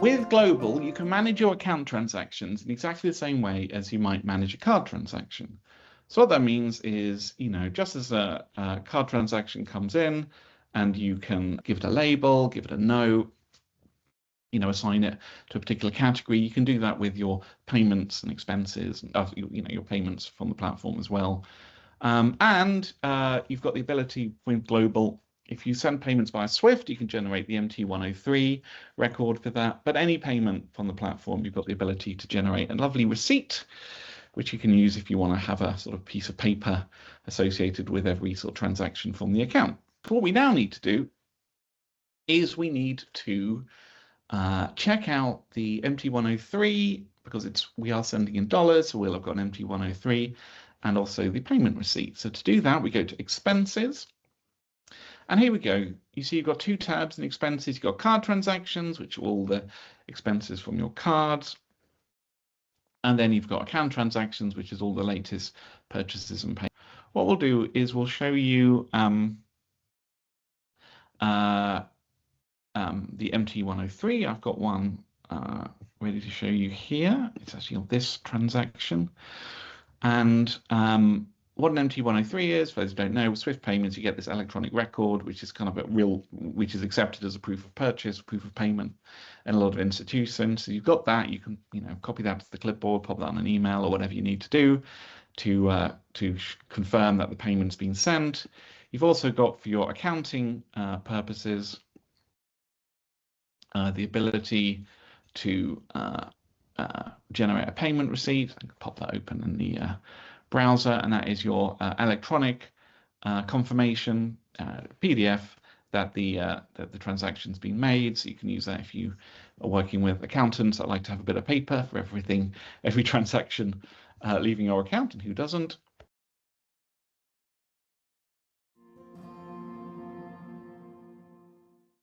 With Global, you can manage your account transactions in exactly the same way as you might manage a card transaction. So what that means is, just as a card transaction comes in and you can give it a label, give it a note, assign it to a particular category, you can do that with your payments and expenses, your payments from the platform as well. And you've got the ability with Global, if you send payments via Swift, you can generate the MT103 record for that. But any payment from the platform, you've got the ability to generate a lovely receipt, which you can use if you want to have a sort of piece of paper associated with every sort of transaction from the account. So what we now need to do is we need to check out the MT103 because we are sending in dollars, so we'll have got an MT103 and also the payment receipt. So to do that, we go to expenses. And here we go. You see you've got two tabs in expenses. You've got card transactions, which are all the expenses from your cards. And then you've got account transactions, which is all the latest purchases and payments. What we'll do is we'll show you the MT103. I've got one ready to show you here. It's actually on this transaction. And what an MT103 is, for those who don't know, with Swift payments, you get this electronic record, which is kind of which is accepted as a proof of purchase, proof of payment in a lot of institutions. So you've got that. You can, copy that to the clipboard, pop that on an email or whatever you need to do to confirm that the payment's been sent. You've also got, for your accounting purposes, the ability to generate a payment receipt. I can pop that open in the browser, and that is your electronic confirmation PDF that the transaction's been made. So you can use that if you are working with accountants that like to have a bit of paper for every transaction leaving your account, and who doesn't.